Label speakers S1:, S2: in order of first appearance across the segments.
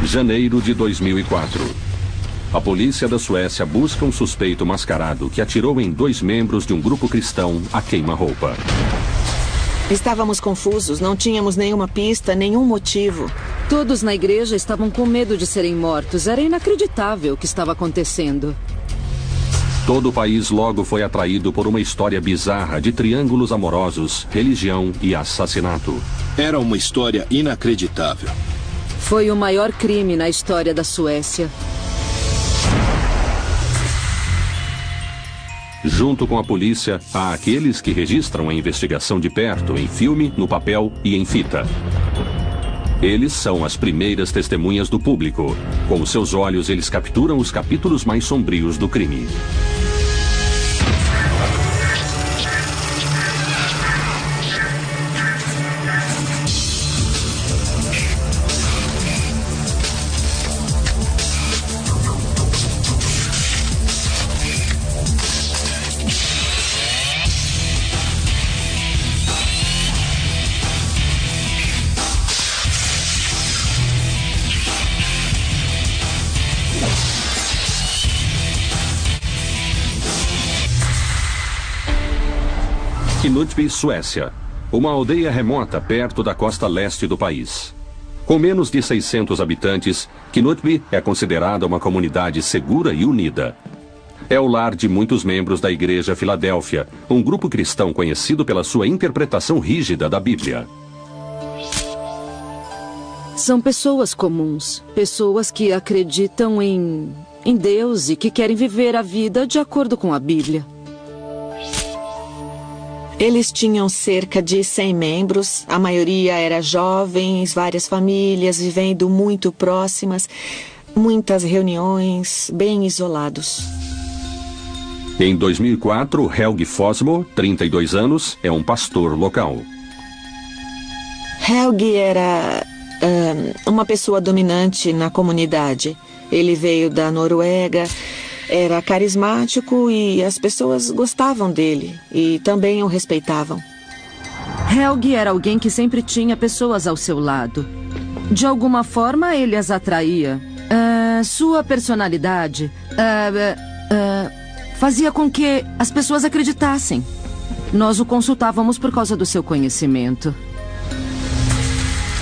S1: Janeiro de 2004. A polícia da Suécia busca um suspeito mascarado que atirou em 2 membros de um grupo cristão a queima-roupa.
S2: Estávamos confusos, não tínhamos nenhuma pista, nenhum motivo.
S3: Todos na igreja estavam com medo de serem mortos. Era inacreditável o que estava acontecendo.
S1: Todo o país logo foi atraído por uma história bizarra de triângulos amorosos, religião e assassinato.
S4: Era uma história inacreditável.
S3: Foi o maior crime na história da Suécia.
S1: Junto com a polícia, há aqueles que registram a investigação de perto, em filme, no papel e em fita. Eles são as primeiras testemunhas do público. Com os seus olhos, eles capturam os capítulos mais sombrios do crime. Knutby, Suécia. Uma aldeia remota perto da costa leste do país. Com menos de 600 habitantes, Knutby é considerada uma comunidade segura e unida. É o lar de muitos membros da Igreja Filadélfia, um grupo cristão conhecido pela sua interpretação rígida da Bíblia.
S3: São pessoas comuns, pessoas que acreditam em Deus e que querem viver a vida de acordo com a Bíblia.
S2: Eles tinham cerca de 100 membros, a maioria era jovens, várias famílias vivendo muito próximas, muitas reuniões, bem isolados.
S1: Em 2004, Helgi Fossmo, 32 anos, é um pastor local.
S2: Helgi era uma pessoa dominante na comunidade. Ele veio da Noruega. Era carismático e as pessoas gostavam dele e também o respeitavam.
S3: Helgi era alguém que sempre tinha pessoas ao seu lado. De alguma forma, ele as atraía. Sua personalidade fazia com que as pessoas acreditassem. Nós o consultávamos por causa do seu conhecimento.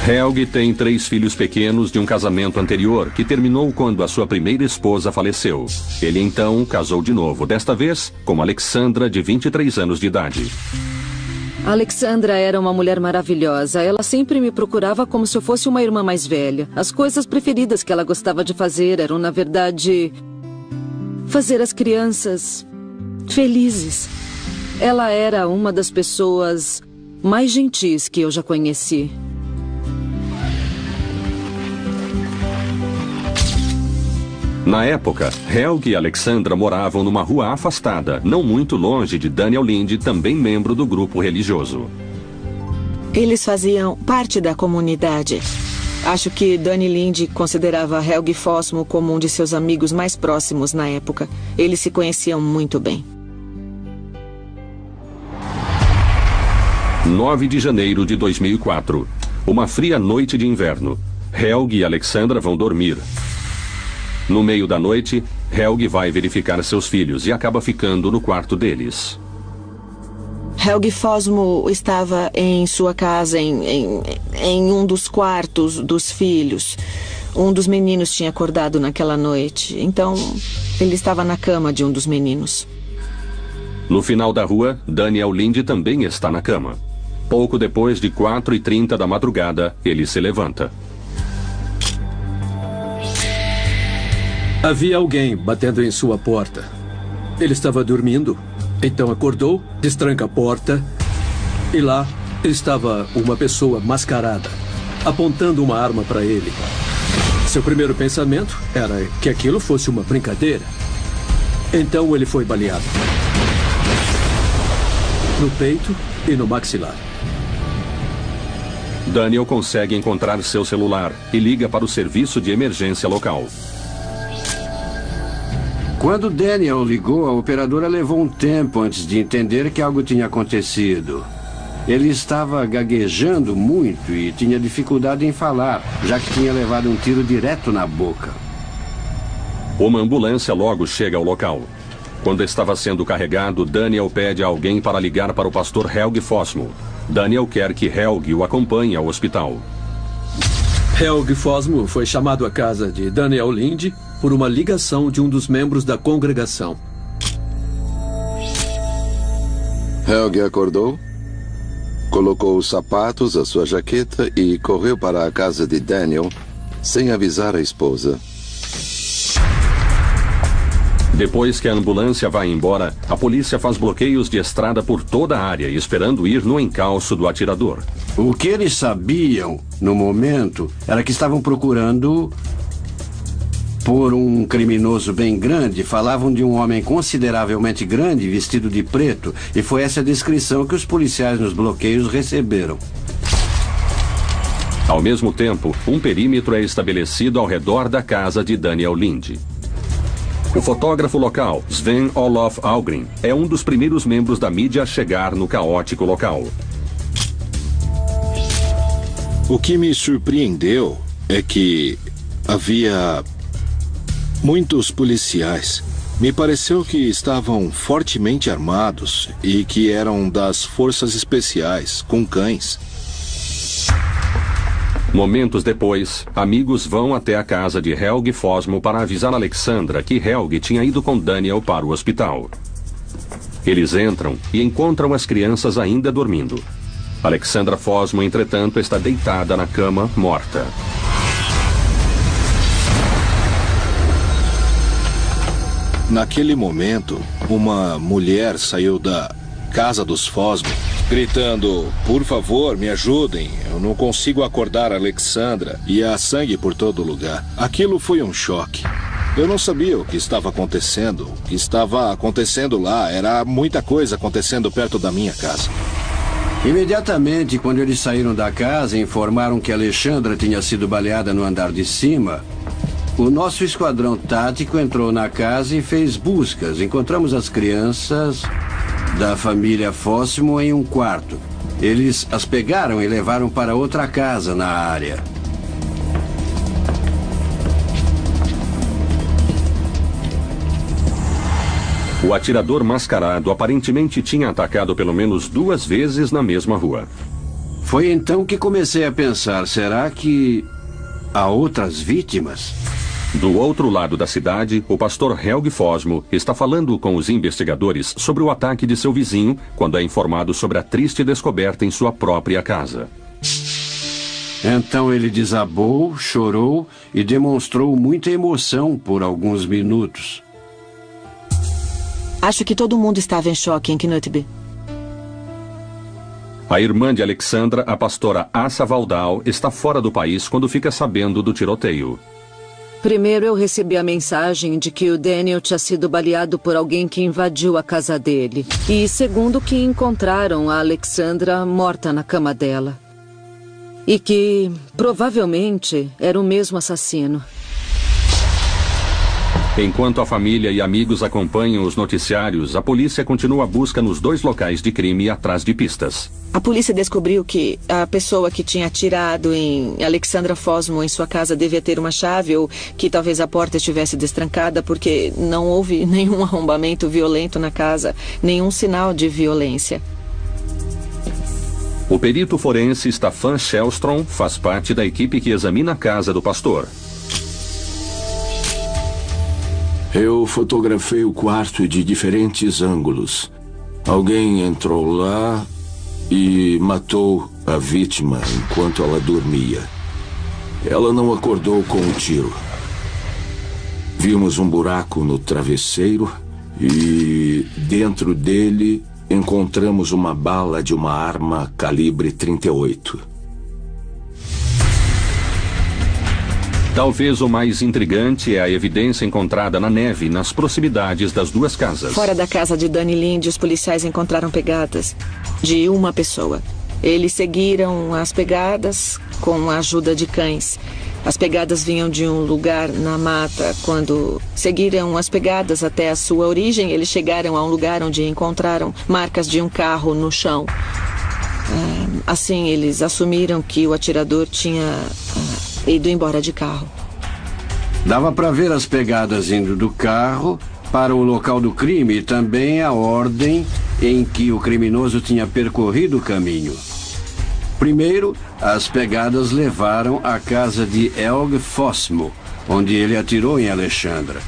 S1: Helgi tem 3 filhos pequenos de um casamento anterior, que terminou quando a sua primeira esposa faleceu. Ele então casou de novo, desta vez com Alexandra, de 23 anos de idade.
S3: Alexandra era uma mulher maravilhosa. Ela sempre me procurava como se eu fosse uma irmã mais velha. As coisas preferidas que ela gostava de fazer eram, na verdade, fazer as crianças felizes. Ela era uma das pessoas mais gentis que eu já conheci.
S1: Na época, Helgi e Alexandra moravam numa rua afastada, não muito longe de Daniel Linde, também membro do grupo religioso.
S2: Eles faziam parte da comunidade. Acho que Daniel Linde considerava Helgi Fossmo como um de seus amigos mais próximos na época. Eles se conheciam muito bem.
S1: 9 de janeiro de 2004. Uma fria noite de inverno. Helgi e Alexandra vão dormir. No meio da noite, Helgi vai verificar seus filhos e acaba ficando no quarto deles.
S2: Helgi Fossmo estava em sua casa, em um dos quartos dos filhos. Um dos meninos tinha acordado naquela noite, então ele estava na cama de um dos meninos.
S1: No final da rua, Daniel Linde também está na cama. Pouco depois de 4h30 da madrugada, ele se levanta.
S5: Havia alguém batendo em sua porta. Ele estava dormindo, então acordou, destranca a porta e lá estava uma pessoa mascarada, apontando uma arma para ele. Seu primeiro pensamento era que aquilo fosse uma brincadeira. Então ele foi baleado. No peito e no maxilar.
S1: Daniel consegue encontrar seu celular e liga para o serviço de emergência local.
S6: Quando Daniel ligou, a operadora levou um tempo antes de entender que algo tinha acontecido. Ele estava gaguejando muito e tinha dificuldade em falar, já que tinha levado um tiro direto na boca.
S1: Uma ambulância logo chega ao local. Quando estava sendo carregado, Daniel pede a alguém para ligar para o pastor Helge Fossmo. Daniel quer que Helge o acompanhe ao hospital.
S5: Helge Fossmo foi chamado à casa de Daniel Linde por uma ligação de um dos membros da congregação.
S7: Helge acordou, colocou os sapatos, a sua jaqueta e correu para a casa de Daniel sem avisar a esposa.
S1: Depois que a ambulância vai embora, a polícia faz bloqueios de estrada por toda a área, esperando ir no encalço do atirador.
S6: O que eles sabiam, no momento, era que estavam procurando por um criminoso bem grande. Falavam de um homem consideravelmente grande, vestido de preto, e foi essa descrição que os policiais nos bloqueios receberam.
S1: Ao mesmo tempo, um perímetro é estabelecido ao redor da casa de Daniel Linde. O fotógrafo local, Sven Olof Ahlgren, é um dos primeiros membros da mídia a chegar no caótico local.
S4: O que me surpreendeu é que havia muitos policiais. Me pareceu que estavam fortemente armados e que eram das forças especiais, com cães.
S1: Momentos depois, amigos vão até a casa de Helge Fossmo para avisar Alexandra que Helge tinha ido com Daniel para o hospital. Eles entram e encontram as crianças ainda dormindo. Alexandra Fossmo, entretanto, está deitada na cama, morta.
S4: Naquele momento, uma mulher saiu da casa dos Fossmo, gritando: "Por favor, me ajudem, eu não consigo acordar a Alexandra", e há sangue por todo lugar. Aquilo foi um choque. Eu não sabia o que estava acontecendo. O que estava acontecendo lá era muita coisa acontecendo perto da minha casa.
S6: Imediatamente, quando eles saíram da casa e informaram que Alexandra tinha sido baleada no andar de cima, o nosso esquadrão tático entrou na casa e fez buscas. Encontramos as crianças da família Fossmo em um quarto. Eles as pegaram e levaram para outra casa na área.
S1: O atirador mascarado aparentemente tinha atacado pelo menos 2 vezes na mesma rua.
S6: Foi então que comecei a pensar, será que há outras vítimas?
S1: Do outro lado da cidade, o pastor Helge Fossmo está falando com os investigadores sobre o ataque de seu vizinho quando é informado sobre a triste descoberta em sua própria casa.
S6: Então ele desabou, chorou e demonstrou muita emoção por alguns minutos.
S2: Acho que todo mundo estava em choque em Knutby.
S1: A irmã de Alexandra, a pastora Assa Valdau, está fora do país quando fica sabendo do tiroteio.
S3: Primeiro eu recebi a mensagem de que o Daniel tinha sido baleado por alguém que invadiu a casa dele. E segundo, que encontraram a Alexandra morta na cama dela. E que, provavelmente, era o mesmo assassino.
S1: Enquanto a família e amigos acompanham os noticiários, a polícia continua a busca nos 2 locais de crime atrás de pistas.
S2: A polícia descobriu que a pessoa que tinha atirado em Alexandra Fossmo em sua casa devia ter uma chave, ou que talvez a porta estivesse destrancada, porque não houve nenhum arrombamento violento na casa, nenhum sinal de violência.
S1: O perito forense Staffan Shellstrom faz parte da equipe que examina a casa do pastor.
S8: Eu fotografei o quarto de diferentes ângulos. Alguém entrou lá e matou a vítima enquanto ela dormia. Ela não acordou com um tiro. Vimos um buraco no travesseiro e dentro dele encontramos uma bala de uma arma calibre 38.
S1: Talvez o mais intrigante é a evidência encontrada na neve nas proximidades das 2 casas.
S2: Fora da casa de Dani Linde, os policiais encontraram pegadas de uma pessoa. Eles seguiram as pegadas com a ajuda de cães. As pegadas vinham de um lugar na mata. Quando seguiram as pegadas até a sua origem, eles chegaram a um lugar onde encontraram marcas de um carro no chão. Assim, eles assumiram que o atirador tinha ido embora de carro.
S6: Dava para ver as pegadas indo do carro para o local do crime e também a ordem em que o criminoso tinha percorrido o caminho. Primeiro, as pegadas levaram à casa de Helge Fossmo, onde ele atirou em Alexandra.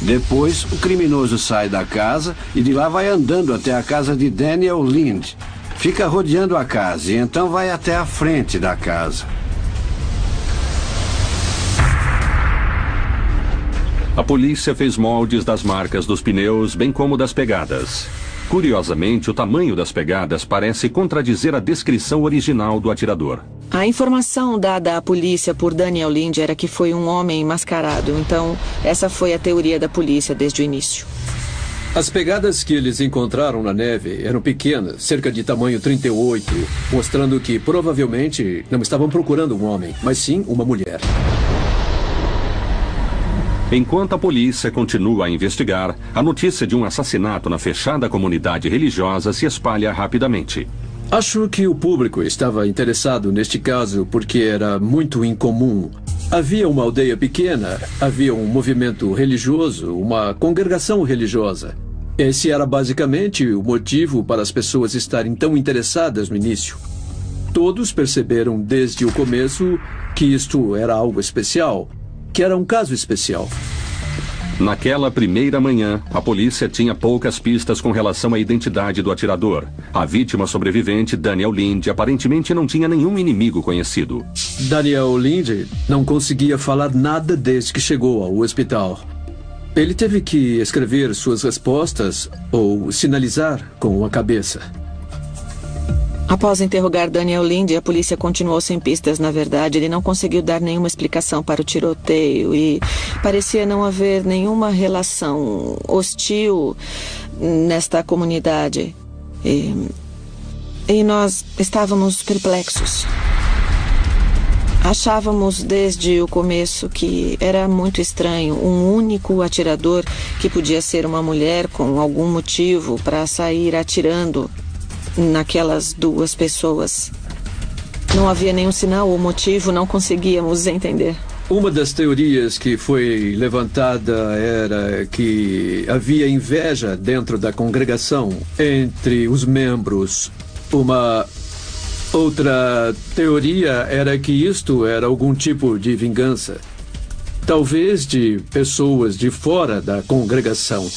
S6: Depois, o criminoso sai da casa e de lá vai andando até a casa de Daniel Lind. Fica rodeando a casa e então vai até a frente da casa.
S1: A polícia fez moldes das marcas dos pneus, bem como das pegadas. Curiosamente, o tamanho das pegadas parece contradizer a descrição original do atirador.
S2: A informação dada à polícia por Daniel Lind era que foi um homem mascarado, então essa foi a teoria da polícia desde o início.
S5: As pegadas que eles encontraram na neve eram pequenas, cerca de tamanho 38, mostrando que provavelmente não estavam procurando um homem, mas sim uma mulher.
S1: Enquanto a polícia continua a investigar, a notícia de um assassinato na fechada comunidade religiosa se espalha rapidamente.
S5: Acho que o público estava interessado neste caso porque era muito incomum. Havia uma aldeia pequena, havia um movimento religioso, uma congregação religiosa. Esse era basicamente o motivo para as pessoas estarem tão interessadas no início. Todos perceberam desde o começo que isto era algo especial, que era um caso especial.
S1: Naquela primeira manhã, a polícia tinha poucas pistas com relação à identidade do atirador. A vítima sobrevivente, Daniel Lind, aparentemente não tinha nenhum inimigo conhecido.
S5: Daniel Lind não conseguia falar nada desde que chegou ao hospital. Ele teve que escrever suas respostas ou sinalizar com a cabeça.
S2: Após interrogar Daniel Lind, a polícia continuou sem pistas. Na verdade, ele não conseguiu dar nenhuma explicação para o tiroteio e parecia não haver nenhuma relação hostil nesta comunidade. E nós estávamos perplexos. Achávamos desde o começo que era muito estranho um único atirador que podia ser uma mulher com algum motivo para sair atirando naquelas duas pessoas. Não havia nenhum sinal ou motivo, não conseguíamos entender.
S5: Uma das teorias que foi levantada era que havia inveja dentro da congregação entre os membros. Uma outra teoria era que isto era algum tipo de vingança, talvez de pessoas de fora da congregação.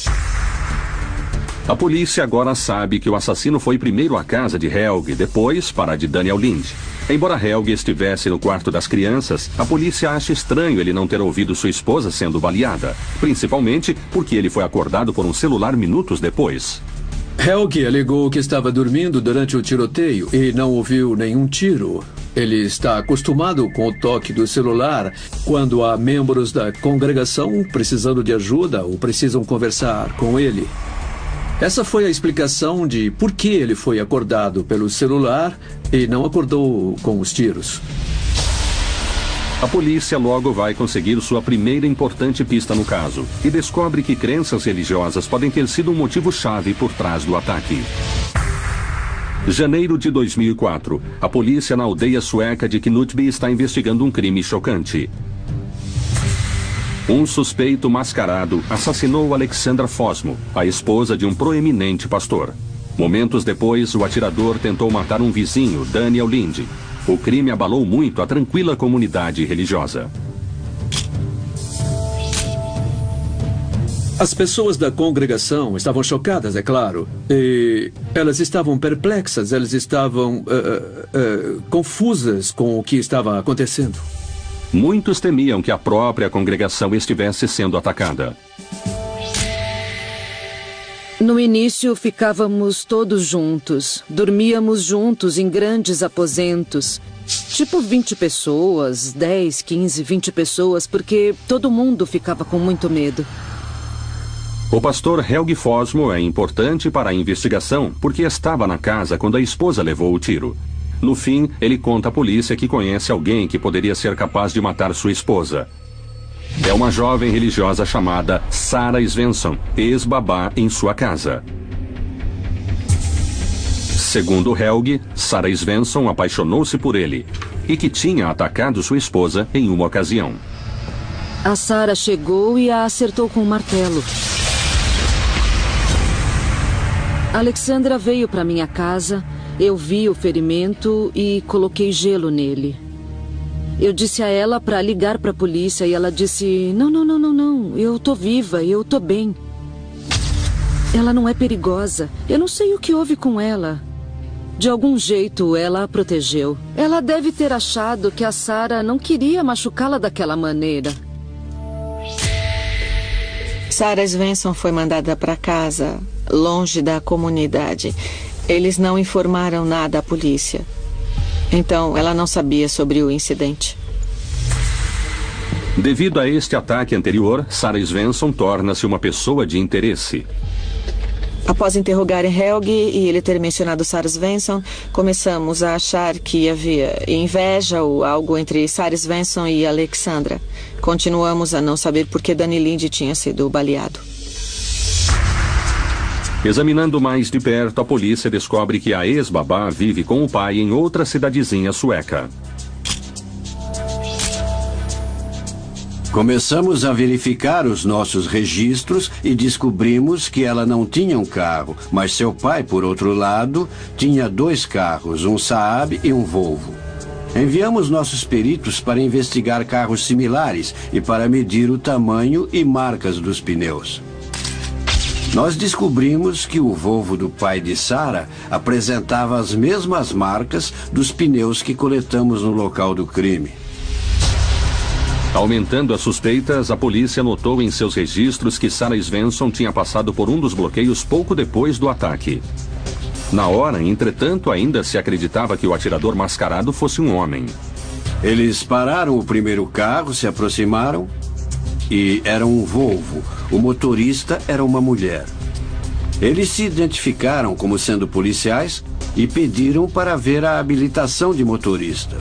S1: A polícia agora sabe que o assassino foi primeiro à casa de Helge, depois para a de Daniel Lind. Embora Helge estivesse no quarto das crianças, a polícia acha estranho ele não ter ouvido sua esposa sendo baleada, principalmente porque ele foi acordado por um celular minutos depois.
S5: Helge alegou que estava dormindo durante o tiroteio e não ouviu nenhum tiro. Ele está acostumado com o toque do celular quando há membros da congregação precisando de ajuda ou precisam conversar com ele. Essa foi a explicação de por que ele foi acordado pelo celular e não acordou com os tiros.
S1: A polícia logo vai conseguir sua primeira importante pista no caso e descobre que crenças religiosas podem ter sido um motivo-chave por trás do ataque. Janeiro de 2004, a polícia na aldeia sueca de Knutby está investigando um crime chocante. Um suspeito mascarado assassinou Alexandra Fossmo, a esposa de um proeminente pastor. Momentos depois, o atirador tentou matar um vizinho, Daniel Lind. O crime abalou muito a tranquila comunidade religiosa.
S5: As pessoas da congregação estavam chocadas, é claro. E elas estavam perplexas, elas estavam confusas com o que estava acontecendo.
S1: Muitos temiam que a própria congregação estivesse sendo atacada.
S3: No início, ficávamos todos juntos. Dormíamos juntos em grandes aposentos. Tipo 20 pessoas, 10, 15, 20 pessoas, porque todo mundo ficava com muito medo.
S1: O pastor Helge Fossmo é importante para a investigação porque estava na casa quando a esposa levou o tiro. No fim, ele conta à polícia que conhece alguém que poderia ser capaz de matar sua esposa. É uma jovem religiosa chamada Sarah Svensson, ex-babá em sua casa. Segundo Helg, Sarah Svensson apaixonou-se por ele e que tinha atacado sua esposa em uma ocasião.
S3: A Sarah chegou e a acertou com um martelo. Alexandra veio para minha casa, eu vi o ferimento e coloquei gelo nele. Eu disse a ela para ligar para a polícia e ela disse: não, eu tô viva, eu tô bem. Ela não é perigosa, eu não sei o que houve com ela. De algum jeito, ela a protegeu. Ela deve ter achado que a Sarah não queria machucá-la daquela maneira.
S2: Sarah Svensson foi mandada para casa, longe da comunidade. Eles não informaram nada à polícia. Então, ela não sabia sobre o incidente.
S1: Devido a este ataque anterior, Sarah Svensson torna-se uma pessoa de interesse.
S2: Após interrogarem Helg e ele ter mencionado Sarah Svensson, começamos a achar que havia inveja ou algo entre Sarah Svensson e Alexandra. Continuamos a não saber por que Danny Lind tinha sido baleado.
S1: Examinando mais de perto, a polícia descobre que a ex-babá vive com o pai em outra cidadezinha sueca.
S6: Começamos a verificar os nossos registros e descobrimos que ela não tinha um carro, mas seu pai, por outro lado, tinha 2 carros, um Saab e um Volvo. Enviamos nossos peritos para investigar carros similares e para medir o tamanho e marcas dos pneus. Nós descobrimos que o Volvo do pai de Sarah apresentava as mesmas marcas dos pneus que coletamos no local do crime.
S1: Aumentando as suspeitas, a polícia notou em seus registros que Sarah Svensson tinha passado por um dos bloqueios pouco depois do ataque. Na hora, entretanto, ainda se acreditava que o atirador mascarado fosse um homem.
S6: Eles pararam o primeiro carro, se aproximaram e era um Volvo. O motorista era uma mulher. Eles se identificaram como sendo policiais e pediram para ver a habilitação de motorista.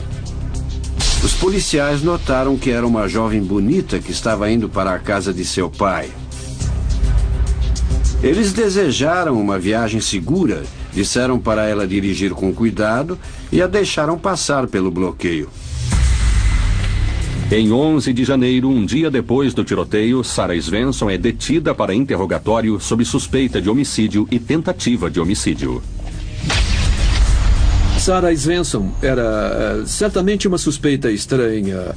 S6: Os policiais notaram que era uma jovem bonita que estava indo para a casa de seu pai. Eles desejaram uma viagem segura, disseram para ela dirigir com cuidado e a deixaram passar pelo bloqueio.
S1: Em 11 de janeiro, um dia depois do tiroteio, Sarah Svensson é detida para interrogatório sob suspeita de homicídio e tentativa de homicídio.
S5: Sarah Svensson era certamente uma suspeita estranha.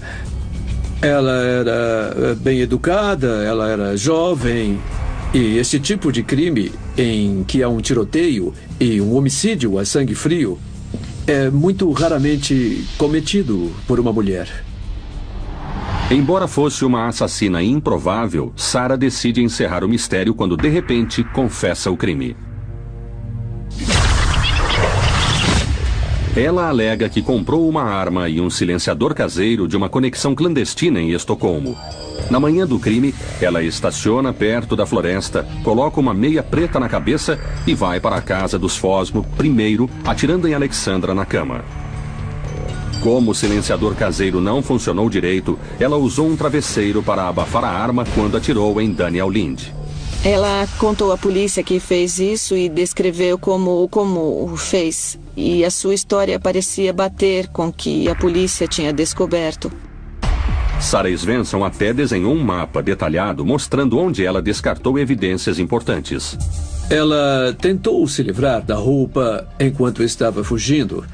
S5: Ela era bem educada, ela era jovem. E esse tipo de crime, em que há um tiroteio e um homicídio a sangue frio, é muito raramente cometido por uma mulher.
S1: Embora fosse uma assassina improvável, Sarah decide encerrar o mistério quando, de repente, confessa o crime. Ela alega que comprou uma arma e um silenciador caseiro de uma conexão clandestina em Estocolmo. Na manhã do crime, ela estaciona perto da floresta, coloca uma meia preta na cabeça e vai para a casa dos Fosmo, primeiro atirando em Alexandra na cama. Como o silenciador caseiro não funcionou direito, ela usou um travesseiro para abafar a arma quando atirou em Daniel Lind.
S2: Ela contou à polícia que fez isso e descreveu como fez. E a sua história parecia bater com o que a polícia tinha descoberto.
S1: Sarah Svensson até desenhou um mapa detalhado mostrando onde ela descartou evidências importantes.
S5: Ela tentou se livrar da roupa enquanto estava fugindo.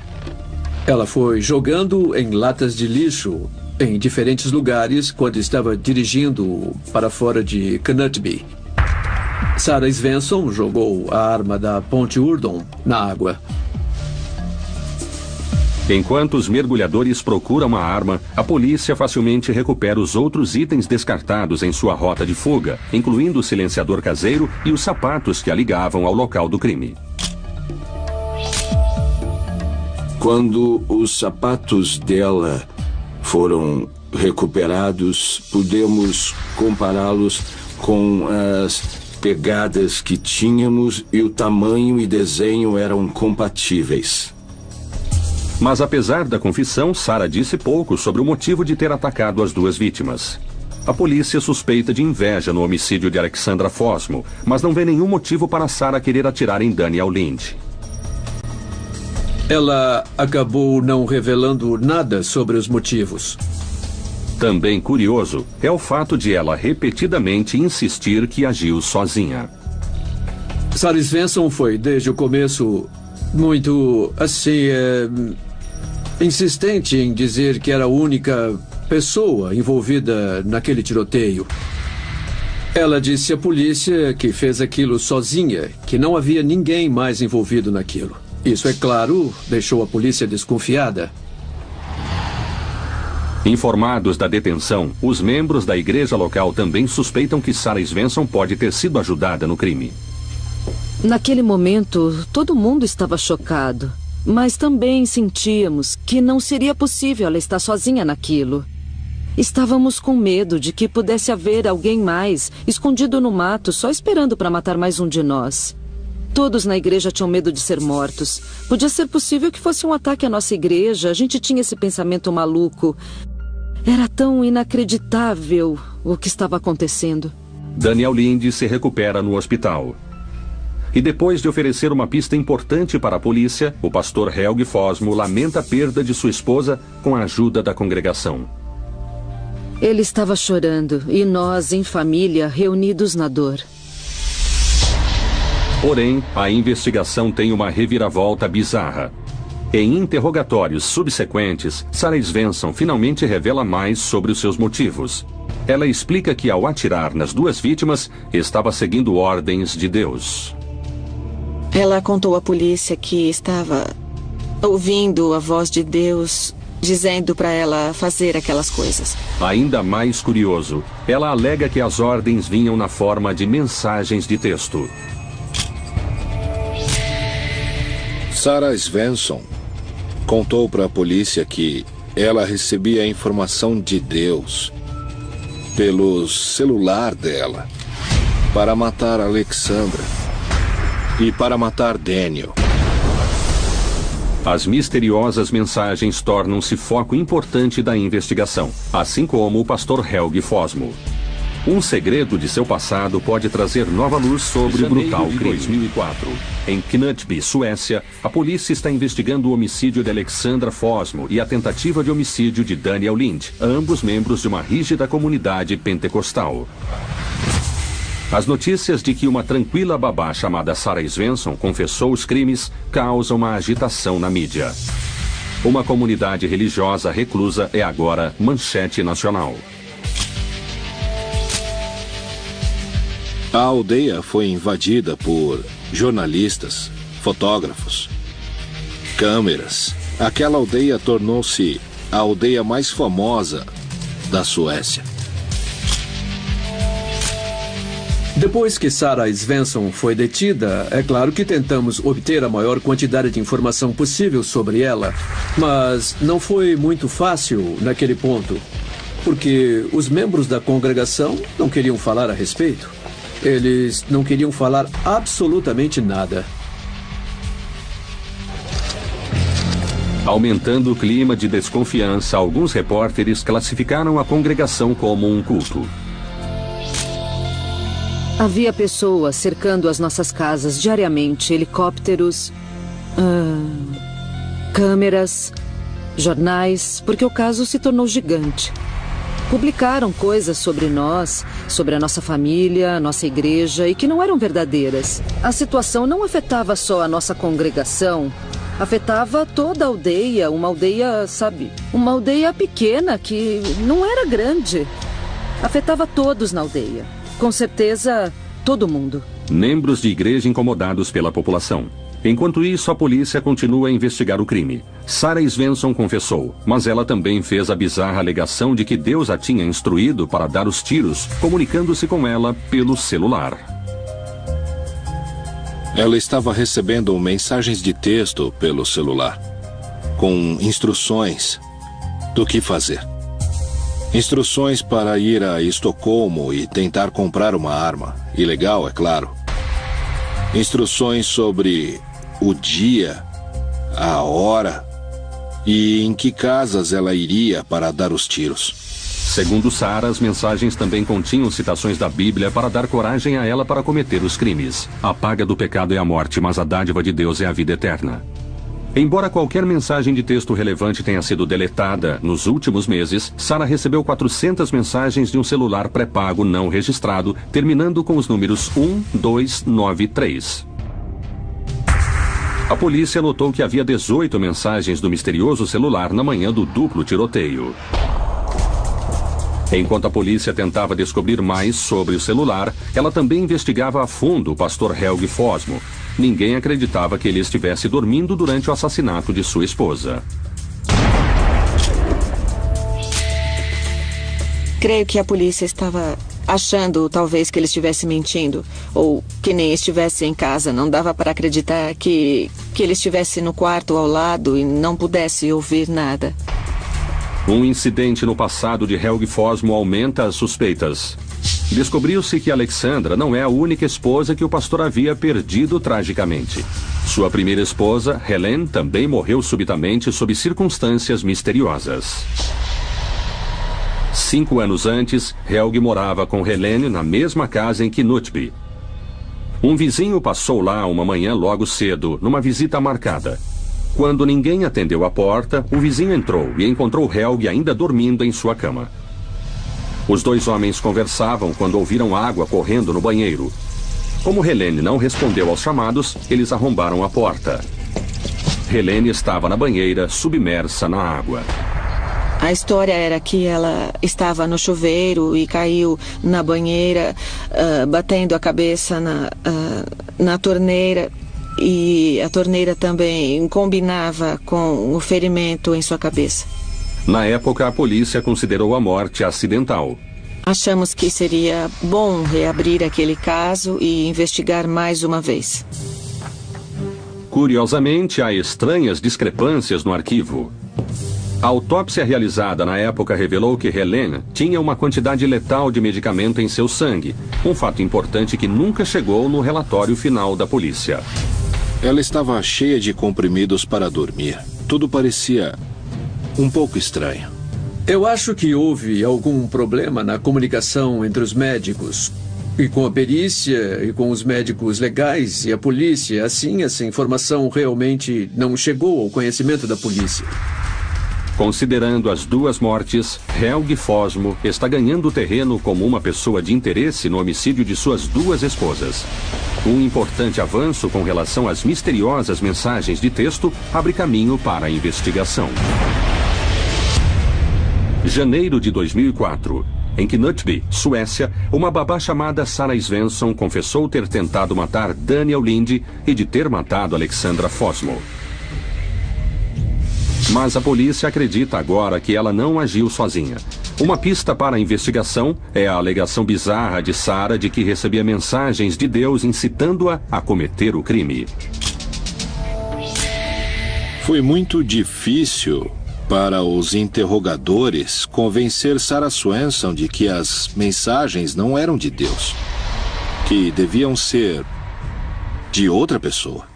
S5: Ela foi jogando em latas de lixo em diferentes lugares quando estava dirigindo para fora de Knutby. Sarah Svensson jogou a arma da Ponte Urdon na água.
S1: Enquanto os mergulhadores procuram a arma, a polícia facilmente recupera os outros itens descartados em sua rota de fuga, incluindo o silenciador caseiro e os sapatos que a ligavam ao local do crime.
S8: Quando os sapatos dela foram recuperados, pudemos compará-los com as pegadas que tínhamos e o tamanho e desenho eram compatíveis.
S1: Mas apesar da confissão, Sarah disse pouco sobre o motivo de ter atacado as duas vítimas. A polícia suspeita de inveja no homicídio de Alexandra Fosmo, mas não vê nenhum motivo para Sarah querer atirar em Daniel Lind.
S5: ela acabou não revelando nada sobre os motivos.
S1: Também curioso é o fato de ela repetidamente insistir que agiu sozinha.
S5: Sarah Svensson foi, desde o começo, muito, assim, insistente em dizer que era a única pessoa envolvida naquele tiroteio. Ela disse à polícia que fez aquilo sozinha, que não havia ninguém mais envolvido naquilo. Isso, é claro, deixou a polícia desconfiada.
S1: Informados da detenção, os membros da igreja local também suspeitam que Sarah Svensson pode ter sido ajudada no crime.
S3: Naquele momento, todo mundo estava chocado. Mas também sentíamos que não seria possível ela estar sozinha naquilo. Estávamos com medo de que pudesse haver alguém mais, escondido no mato, só esperando para matar mais um de nós. Todos na igreja tinham medo de ser mortos. Podia ser possível que fosse um ataque à nossa igreja. A gente tinha esse pensamento maluco. Era tão inacreditável o que estava acontecendo.
S1: Daniel Linde se recupera no hospital. E depois de oferecer uma pista importante para a polícia, o pastor Helge Fosmo lamenta a perda de sua esposa com a ajuda da congregação.
S3: Ele estava chorando e nós, em família, reunidos na dor.
S1: Porém, a investigação tem uma reviravolta bizarra. Em interrogatórios subsequentes, Sarah Svensson finalmente revela mais sobre os seus motivos. Ela explica que, ao atirar nas duas vítimas, estava seguindo ordens de Deus.
S2: Ela contou à polícia que estava ouvindo a voz de Deus dizendo para ela fazer aquelas coisas.
S1: Ainda mais curioso, ela alega que as ordens vinham na forma de mensagens de texto.
S4: Sarah Svensson contou para a polícia que ela recebia a informação de Deus pelo celular dela para matar Alexandra e para matar Daniel.
S1: As misteriosas mensagens tornam-se foco importante da investigação, assim como o pastor Helge Fosmo. Um segredo de seu passado pode trazer nova luz sobre o brutal crime. 2004. Em Knutby, Suécia, a polícia está investigando o homicídio de Alexandra Fosmo e a tentativa de homicídio de Daniel Linde, ambos membros de uma rígida comunidade pentecostal. As notícias de que uma tranquila babá chamada Sarah Svensson confessou os crimes causam uma agitação na mídia. Uma comunidade religiosa reclusa é agora manchete nacional.
S4: A aldeia foi invadida por jornalistas, fotógrafos, câmeras. Aquela aldeia tornou-se a aldeia mais famosa da Suécia.
S5: Depois que Sarah Svensson foi detida, é claro que tentamos obter a maior quantidade de informação possível sobre ela, mas não foi muito fácil naquele ponto, porque os membros da congregação não queriam falar a respeito. Eles não queriam falar absolutamente nada.
S1: Aumentando o clima de desconfiança, alguns repórteres classificaram a congregação como um culto.
S3: Havia pessoas cercando as nossas casas diariamente, helicópteros, câmeras, jornais, porque o caso se tornou gigante. Publicaram coisas sobre nós, sobre a nossa família, a nossa igreja, e que não eram verdadeiras. A situação não afetava só a nossa congregação, afetava toda a aldeia, uma aldeia, sabe, uma aldeia pequena que não era grande. Afetava todos na aldeia. Com certeza, todo mundo.
S1: Membros de igreja incomodados pela população. Enquanto isso, a polícia continua a investigar o crime. Sarah Svensson confessou, mas ela também fez a bizarra alegação de que Deus a tinha instruído para dar os tiros, comunicando-se com ela pelo celular.
S4: Ela estava recebendo mensagens de texto pelo celular, com instruções do que fazer. Instruções para ir a Estocolmo e tentar comprar uma arma. Ilegal, é claro. Instruções sobre o dia, a hora e em que casas ela iria para dar os tiros.
S1: Segundo Sarah, as mensagens também continham citações da Bíblia para dar coragem a ela para cometer os crimes. A paga do pecado é a morte, mas a dádiva de Deus é a vida eterna. Embora qualquer mensagem de texto relevante tenha sido deletada nos últimos meses, Sarah recebeu 400 mensagens de um celular pré-pago não registrado, terminando com os números 1293. A polícia notou que havia 18 mensagens do misterioso celular na manhã do duplo tiroteio. Enquanto a polícia tentava descobrir mais sobre o celular, ela também investigava a fundo o pastor Helge Fossmo. Ninguém acreditava que ele estivesse dormindo durante o assassinato de sua esposa.
S2: Creio que a polícia estava achando, talvez, que ele estivesse mentindo. Ou que nem estivesse em casa. Não dava para acreditar que ele estivesse no quarto ao lado e não pudesse ouvir nada.
S1: Um incidente no passado de Helge Fossmo aumenta as suspeitas. Descobriu-se que Alexandra não é a única esposa que o pastor havia perdido tragicamente. Sua primeira esposa, Helene, também morreu subitamente sob circunstâncias misteriosas. 5 anos antes, Helge morava com Helene na mesma casa em Knutby. Um vizinho passou lá uma manhã logo cedo, numa visita marcada. Quando ninguém atendeu a porta, o vizinho entrou e encontrou Helge ainda dormindo em sua cama. Os dois homens conversavam quando ouviram água correndo no banheiro. Como Helene não respondeu aos chamados, eles arrombaram a porta. Helene estava na banheira, submersa na água.
S2: A história era que ela estava no chuveiro e caiu na banheira, batendo a cabeça na torneira. E a torneira também combinava com o ferimento em sua cabeça.
S1: Na época, a polícia considerou a morte acidental.
S2: Achamos que seria bom reabrir aquele caso e investigar mais uma vez.
S1: Curiosamente, há estranhas discrepâncias no arquivo. A autópsia realizada na época revelou que Helene tinha uma quantidade letal de medicamento em seu sangue, um fato importante que nunca chegou no relatório final da polícia.
S4: Ela estava cheia de comprimidos para dormir. Tudo parecia um pouco estranho.
S5: Eu acho que houve algum problema na comunicação entre os médicos. E com a perícia, e com os médicos legais e a polícia. Assim, essa informação realmente não chegou ao conhecimento da polícia.
S1: Considerando as duas mortes, Helge Fossmo está ganhando terreno como uma pessoa de interesse no homicídio de suas duas esposas. Um importante avanço com relação às misteriosas mensagens de texto abre caminho para a investigação. Janeiro de 2004. Em Knutby, Suécia, uma babá chamada Sarah Svensson confessou ter tentado matar Daniel Linde e de ter matado Alexandra Fossmo. Mas a polícia acredita agora que ela não agiu sozinha. Uma pista para a investigação é a alegação bizarra de Sarah de que recebia mensagens de Deus incitando-a a cometer o crime.
S4: Foi muito difícil para os interrogadores convencer Sarah Svensson de que as mensagens não eram de Deus, que deviam ser de outra pessoa.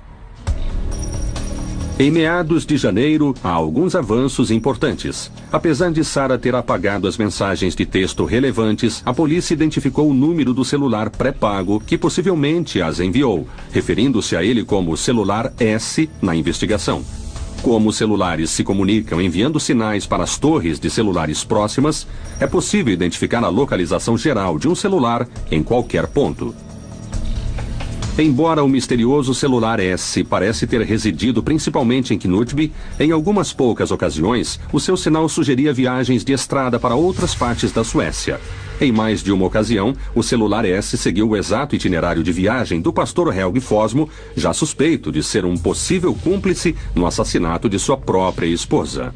S1: Em meados de janeiro, há alguns avanços importantes. Apesar de Sarah ter apagado as mensagens de texto relevantes, a polícia identificou o número do celular pré-pago que possivelmente as enviou, referindo-se a ele como celular S na investigação. Como os celulares se comunicam enviando sinais para as torres de celulares próximas, é possível identificar a localização geral de um celular em qualquer ponto. Embora o misterioso celular S parece ter residido principalmente em Knutby, em algumas poucas ocasiões, o seu sinal sugeria viagens de estrada para outras partes da Suécia. Em mais de uma ocasião, o celular S seguiu o exato itinerário de viagem do pastor Helge Fossmo, já suspeito de ser um possível cúmplice no assassinato de sua própria esposa.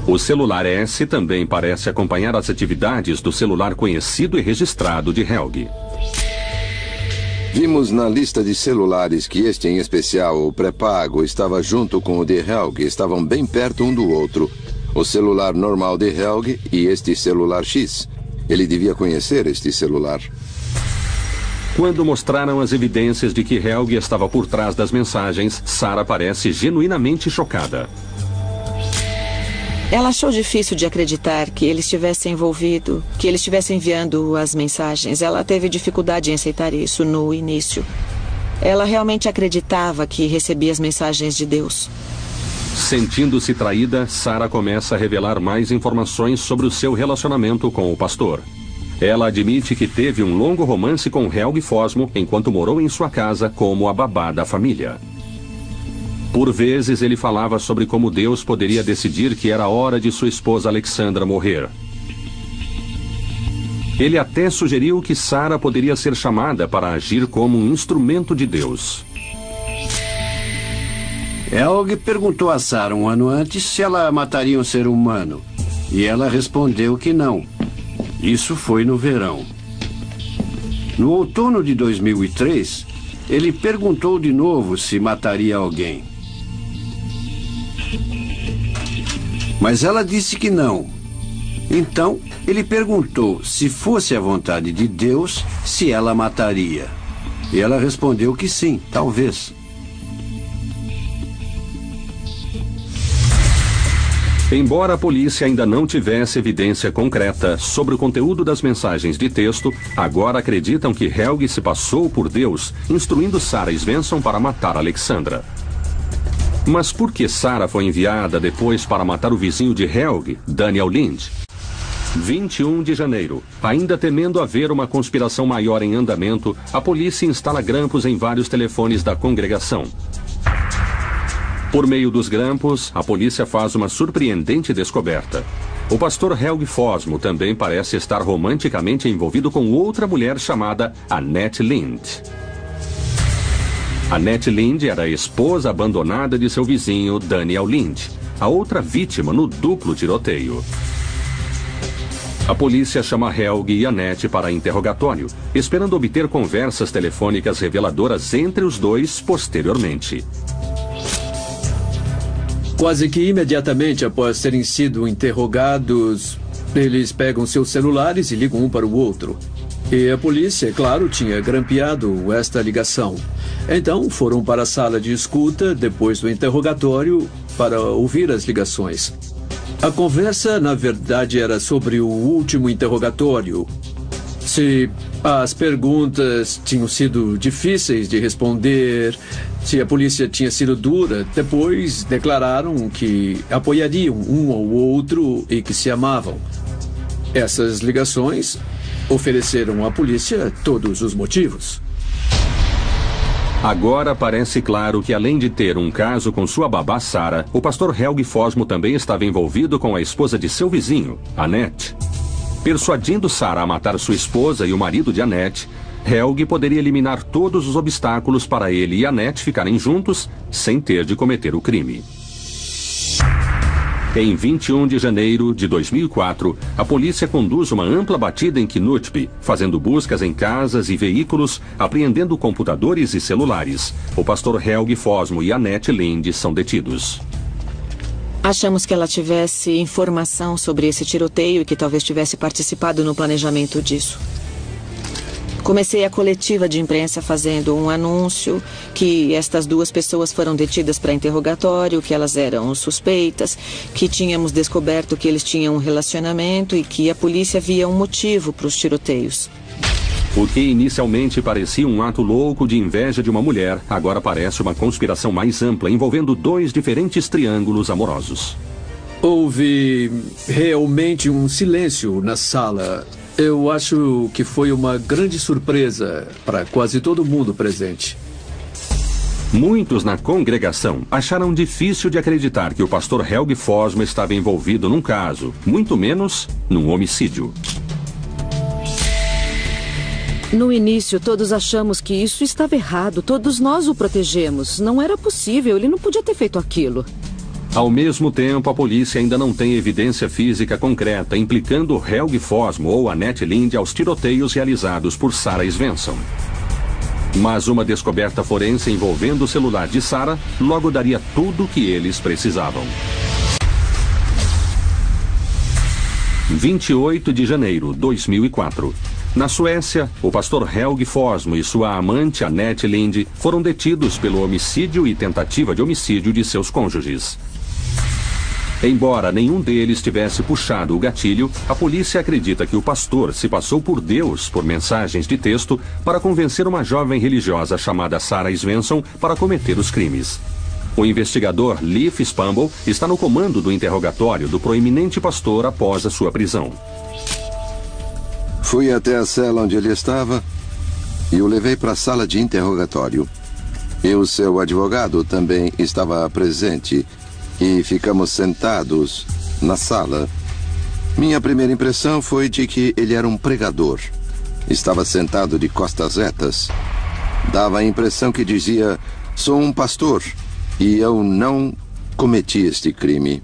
S1: O celular S também parece acompanhar as atividades do celular conhecido e registrado de Helge.
S7: Vimos na lista de celulares que este em especial, o pré-pago, estava junto com o de Helge, estavam bem perto um do outro. O celular normal de Helge e este celular X. Ele devia conhecer este celular.
S1: Quando mostraram as evidências de que Helge estava por trás das mensagens, Sarah parece genuinamente chocada.
S2: Ela achou difícil de acreditar que ele estivesse envolvido, que ele estivesse enviando as mensagens. Ela teve dificuldade em aceitar isso no início. Ela realmente acreditava que recebia as mensagens de Deus.
S1: Sentindo-se traída, Sarah começa a revelar mais informações sobre o seu relacionamento com o pastor. Ela admite que teve um longo romance com Helge Fosmo enquanto morou em sua casa como a babá da família. Por vezes ele falava sobre como Deus poderia decidir que era hora de sua esposa Alexandra morrer. Ele até sugeriu que Sarah poderia ser chamada para agir como um instrumento de Deus.
S6: Helge perguntou a Sarah um ano antes se ela mataria um ser humano. E ela respondeu que não. Isso foi no verão. No outono de 2003, ele perguntou de novo se mataria alguém. Mas ela disse que não. Então, ele perguntou se fosse a vontade de Deus, se ela mataria. E ela respondeu que sim, talvez.
S1: Embora a polícia ainda não tivesse evidência concreta sobre o conteúdo das mensagens de texto, agora acreditam que Helge se passou por Deus, instruindo Sarah Svensson para matar Alexandra. Mas por que Sarah foi enviada depois para matar o vizinho de Helge, Daniel Lind? 21 de janeiro. Ainda temendo haver uma conspiração maior em andamento, a polícia instala grampos em vários telefones da congregação. Por meio dos grampos, a polícia faz uma surpreendente descoberta. O pastor Helge Fosmo também parece estar romanticamente envolvido com outra mulher chamada Annette Lind. Annette Lind era a esposa abandonada de seu vizinho Daniel Lind, a outra vítima no duplo tiroteio. A polícia chama Helge e Annette para interrogatório, esperando obter conversas telefônicas reveladoras entre os dois posteriormente.
S5: Quase que imediatamente após terem sido interrogados, eles pegam seus celulares e ligam um para o outro. E a polícia, é claro, tinha grampeado esta ligação. Então foram para a sala de escuta depois do interrogatório para ouvir as ligações. A conversa, na verdade, era sobre o último interrogatório. Se as perguntas tinham sido difíceis de responder, se a polícia tinha sido dura, depois declararam que apoiariam um ao outro e que se amavam. Essas ligações ofereceram à polícia todos os motivos.
S1: Agora parece claro que, além de ter um caso com sua babá Sarah, o pastor Helge Fosmo também estava envolvido com a esposa de seu vizinho, Annette. Persuadindo Sarah a matar sua esposa e o marido de Annette, Helge poderia eliminar todos os obstáculos para ele e Annette ficarem juntos sem ter de cometer o crime. Em 21 de janeiro de 2004, a polícia conduz uma ampla batida em Knutby, fazendo buscas em casas e veículos, apreendendo computadores e celulares. O pastor Helge Fosmo e Annette Lind são detidos.
S2: Achamos que ela tivesse informação sobre esse tiroteio e que talvez tivesse participado no planejamento disso. Comecei a coletiva de imprensa fazendo um anúncio que estas duas pessoas foram detidas para interrogatório, que elas eram suspeitas, que tínhamos descoberto que eles tinham um relacionamento e que a polícia via um motivo para os tiroteios.
S1: O que inicialmente parecia um ato louco de inveja de uma mulher, agora parece uma conspiração mais ampla envolvendo dois diferentes triângulos amorosos.
S5: Houve realmente um silêncio na sala. Eu acho que foi uma grande surpresa para quase todo mundo presente.
S1: Muitos na congregação acharam difícil de acreditar que o pastor Helge Fosmo estava envolvido num caso, muito menos num homicídio.
S3: No início, todos achamos que isso estava errado. Todos nós o protegemos. Não era possível, ele não podia ter feito aquilo.
S1: Ao mesmo tempo, a polícia ainda não tem evidência física concreta implicando Helge Fosmo ou Annette Lind aos tiroteios realizados por Sarah Svensson. Mas uma descoberta forense envolvendo o celular de Sarah logo daria tudo o que eles precisavam. 28 de janeiro de 2004. Na Suécia, o pastor Helge Fosmo e sua amante Annette Lind foram detidos pelo homicídio e tentativa de homicídio de seus cônjuges. Embora nenhum deles tivesse puxado o gatilho, a polícia acredita que o pastor se passou por Deus por mensagens de texto para convencer uma jovem religiosa chamada Sarah Svensson para cometer os crimes. O investigador Lee Fitzpumble está no comando do interrogatório do proeminente pastor após a sua prisão.
S7: Fui até a cela onde ele estava e o levei para a sala de interrogatório. E o seu advogado também estava presente e ficamos sentados na sala. Minha primeira impressão foi de que ele era um pregador. Estava sentado de costas retas. Dava a impressão que dizia: sou um pastor e eu não cometi este crime.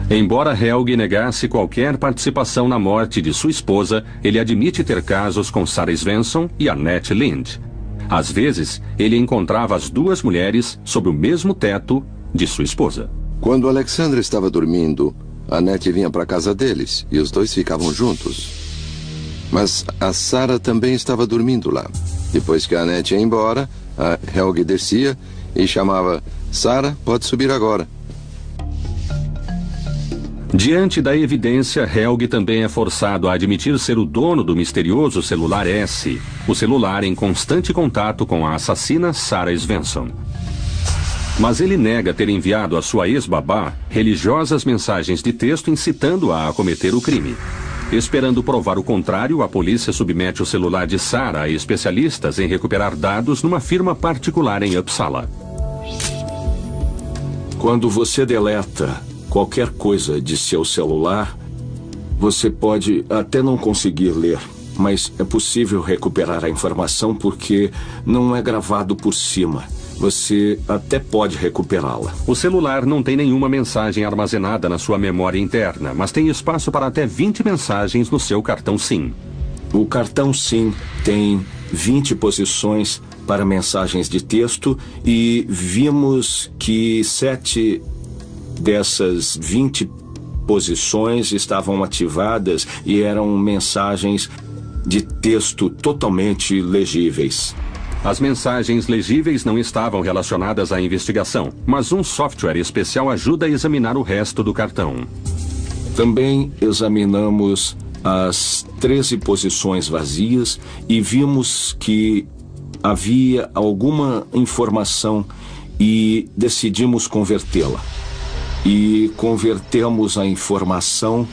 S1: Embora Helge negasse qualquer participação na morte de sua esposa, ele admite ter casos com Sarah Svensson e Annette Lind. Às vezes, ele encontrava as duas mulheres sob o mesmo teto de sua esposa.
S7: Quando Alexandra estava dormindo, Annette vinha para a casa deles e os dois ficavam juntos. Mas a Sarah também estava dormindo lá. Depois que a Annette ia embora, a Helge descia e chamava: Sarah, pode subir agora.
S1: Diante da evidência, Helge também é forçado a admitir ser o dono do misterioso celular S, o celular em constante contato com a assassina Sarah Svensson. Mas ele nega ter enviado à sua ex-babá religiosas mensagens de texto incitando-a a cometer o crime. Esperando provar o contrário, a polícia submete o celular de Sarah a especialistas em recuperar dados numa firma particular em Uppsala.
S8: Quando você deleta qualquer coisa de seu celular, você pode até não conseguir ler, mas é possível recuperar a informação porque não é gravado por cima. Você até pode recuperá-la.
S1: O celular não tem nenhuma mensagem armazenada na sua memória interna, mas tem espaço para até 20 mensagens no seu cartão SIM.
S8: O cartão SIM tem 20 posições para mensagens de texto e vimos que 7 dessas 20 posições estavam ativadas e eram mensagens de texto totalmente legíveis.
S1: As mensagens legíveis não estavam relacionadas à investigação, mas um software especial ajuda a examinar o resto do cartão.
S8: Também examinamos as 13 posições vazias e vimos que havia alguma informação e decidimos convertê-la. E convertemos a informação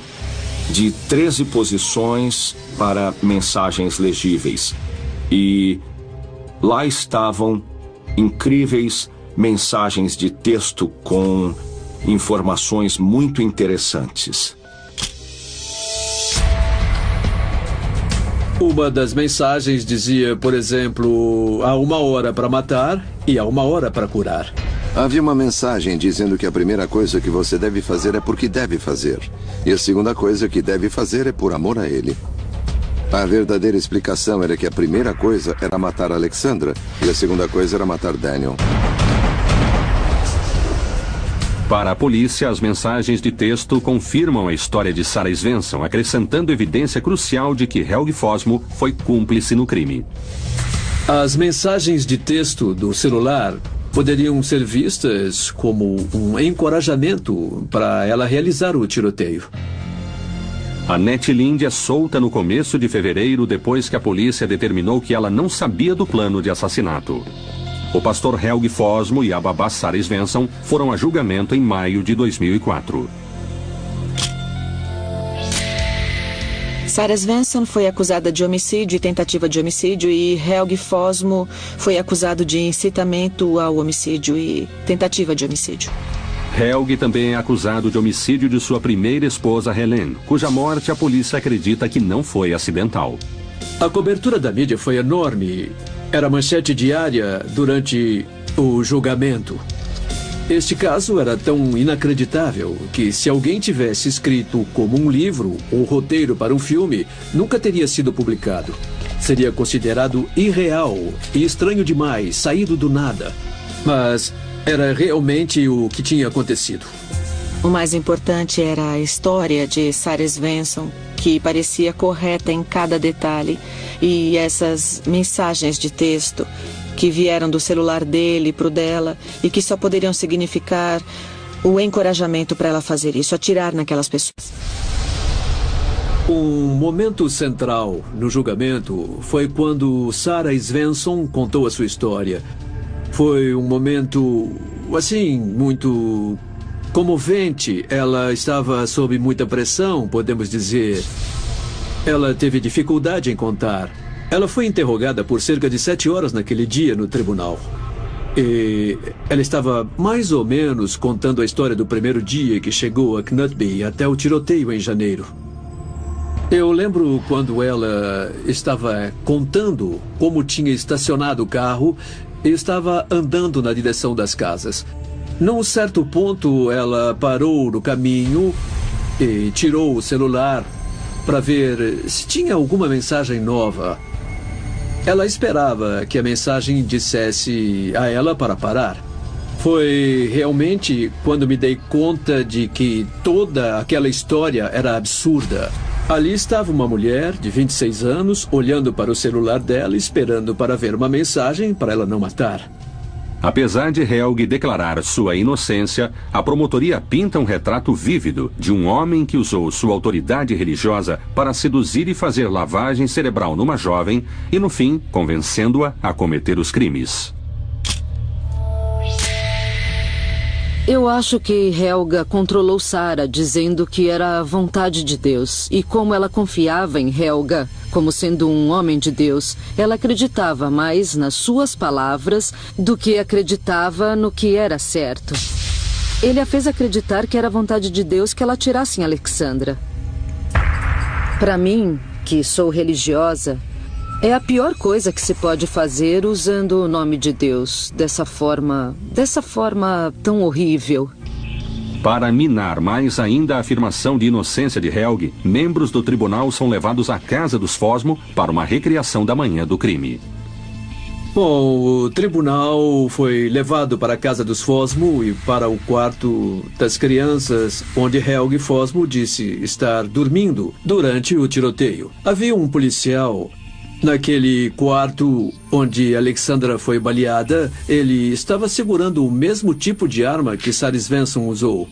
S8: de 13 posições para mensagens legíveis. E lá estavam incríveis mensagens de texto com informações muito interessantes.
S5: Uma das mensagens dizia, por exemplo, há 1 hora para matar e há 1 hora para curar.
S7: Havia uma mensagem dizendo que a primeira coisa que você deve fazer é porque deve fazer. E a segunda coisa que deve fazer é por amor a ele. A verdadeira explicação era que a primeira coisa era matar Alexandra e a segunda coisa era matar Daniel.
S1: Para a polícia, as mensagens de texto confirmam a história de Sarah Svensson, acrescentando evidência crucial de que Helge Fossmo foi cúmplice no crime.
S5: As mensagens de texto do celular poderiam ser vistas como um encorajamento para ela realizar o tiroteio.
S1: Annette Lind é solta no começo de fevereiro, depois que a polícia determinou que ela não sabia do plano de assassinato. O pastor Helge Fossmo e a babá Sarah Svensson foram a julgamento em maio de 2004.
S2: Sarah Svensson foi acusada de homicídio e tentativa de homicídio e Helge Fossmo foi acusado de incitamento ao homicídio e tentativa de homicídio.
S1: Helge também é acusado de homicídio de sua primeira esposa, Helen, cuja morte a polícia acredita que não foi acidental.
S5: A cobertura da mídia foi enorme. Era manchete diária durante o julgamento. Este caso era tão inacreditável que, se alguém tivesse escrito como um livro ou roteiro para um filme, nunca teria sido publicado. Seria considerado irreal e estranho demais, saído do nada. Mas era realmente o que tinha acontecido.
S2: O mais importante era a história de Sarah Svensson, que parecia correta em cada detalhe, e essas mensagens de texto que vieram do celular dele para o dela e que só poderiam significar o encorajamento para ela fazer isso, atirar naquelas pessoas.
S5: Um momento central no julgamento foi quando Sarah Svensson contou a sua história. Foi um momento, assim, muito comovente. Ela estava sob muita pressão, podemos dizer. Ela teve dificuldade em contar. Ela foi interrogada por cerca de 7 horas naquele dia no tribunal. E ela estava mais ou menos contando a história do primeiro dia que chegou a Knutby até o tiroteio em janeiro. Eu lembro quando ela estava contando como tinha estacionado o carro e estava andando na direção das casas. Num certo ponto, ela parou no caminho e tirou o celular para ver se tinha alguma mensagem nova. Ela esperava que a mensagem dissesse a ela para parar. Foi realmente quando me dei conta de que toda aquela história era absurda. Ali estava uma mulher de 26 anos, olhando para o celular dela, esperando para ver uma mensagem para ela não matar.
S1: Apesar de Helge declarar sua inocência, a promotoria pinta um retrato vívido de um homem que usou sua autoridade religiosa para seduzir e fazer lavagem cerebral numa jovem e, no fim, convencendo-a a cometer os crimes.
S3: Eu acho que Helga controlou Sarah, dizendo que era a vontade de Deus. E como ela confiava em Helga, como sendo um homem de Deus, ela acreditava mais nas suas palavras do que acreditava no que era certo. Ele a fez acreditar que era a vontade de Deus que ela atirasse em Alexandra. Para mim, que sou religiosa, é a pior coisa que se pode fazer usando o nome de Deus, dessa forma tão horrível.
S1: Para minar mais ainda a afirmação de inocência de Helge, membros do tribunal são levados à casa dos Fosmo para uma recriação da manhã do crime.
S5: Bom, o tribunal foi levado para a casa dos Fosmo e para o quarto das crianças, onde Helge Fosmo disse estar dormindo durante o tiroteio. Havia um policial naquele quarto onde Alexandra foi baleada. Ele estava segurando o mesmo tipo de arma que Sarah Svensson usou.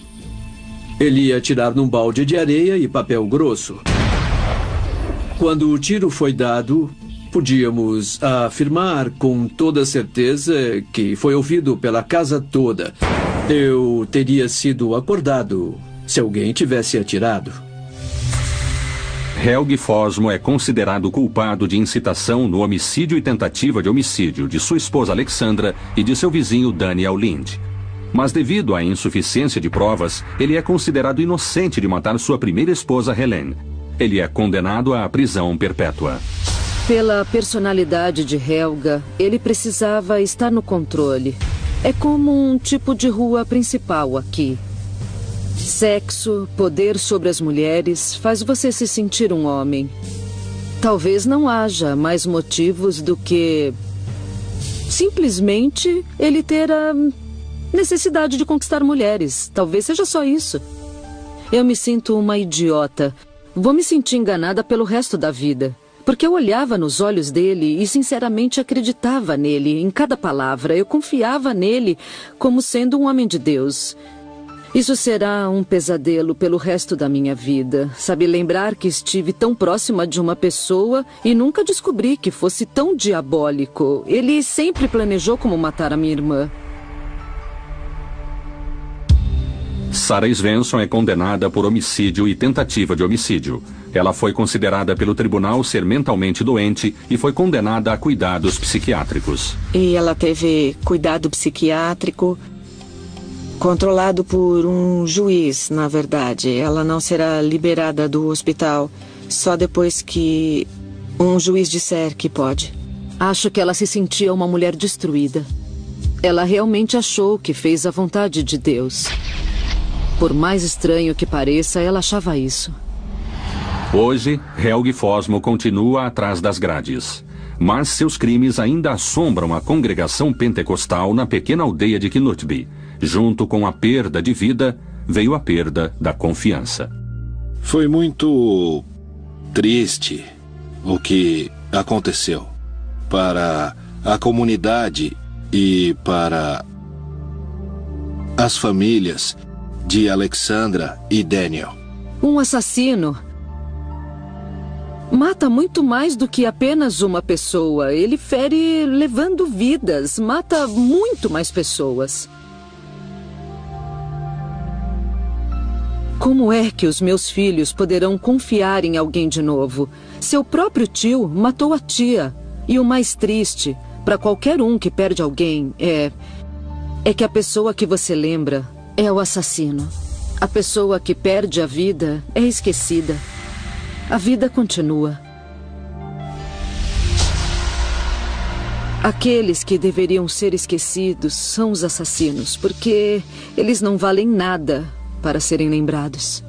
S5: Ele ia atirar num balde de areia e papel grosso. Quando o tiro foi dado, podíamos afirmar com toda certeza que foi ouvido pela casa toda. Eu teria sido acordado se alguém tivesse atirado.
S1: Helge Fosmo é considerado culpado de incitação no homicídio e tentativa de homicídio de sua esposa Alexandra e de seu vizinho Daniel Lind. Mas devido à insuficiência de provas, ele é considerado inocente de matar sua primeira esposa Helene. Ele é condenado à prisão perpétua.
S3: Pela personalidade de Helga, ele precisava estar no controle. É como um tipo de rua principal aqui. Sexo, poder sobre as mulheres, faz você se sentir um homem. Talvez não haja mais motivos do que simplesmente ele ter a necessidade de conquistar mulheres. Talvez seja só isso. Eu me sinto uma idiota. Vou me sentir enganada pelo resto da vida. Porque eu olhava nos olhos dele e sinceramente acreditava nele, em cada palavra. Eu confiava nele como sendo um homem de Deus. Isso será um pesadelo pelo resto da minha vida. Sabe, lembrar que estive tão próxima de uma pessoa e nunca descobri que fosse tão diabólico. Ele sempre planejou como matar a minha irmã.
S1: Sarah Svensson é condenada por homicídio e tentativa de homicídio. Ela foi considerada pelo tribunal ser mentalmente doente e foi condenada a cuidados psiquiátricos.
S2: E ela teve cuidado psiquiátrico controlado por um juiz, na verdade. Ela não será liberada do hospital só depois que um juiz disser que pode.
S3: Acho que ela se sentia uma mulher destruída. Ela realmente achou que fez a vontade de Deus. Por mais estranho que pareça, ela achava isso.
S1: Hoje, Helge Fosmo continua atrás das grades. Mas seus crimes ainda assombram a congregação pentecostal na pequena aldeia de Knutby. Junto com a perda de vida, veio a perda da confiança.
S4: Foi muito triste o que aconteceu para a comunidade e para as famílias. de Alexandra e Daniel.
S3: Um assassino mata muito mais do que apenas uma pessoa. Ele fere levando vidas, mata muito mais pessoas. Como é que os meus filhos poderão confiar em alguém de novo? Seu próprio tio matou a tia. E o mais triste, para qualquer um que perde alguém, é que a pessoa que você lembra é o assassino. A pessoa que perde a vida é esquecida. A vida continua. Aqueles que deveriam ser esquecidos são os assassinos, porque eles não valem nada para serem lembrados.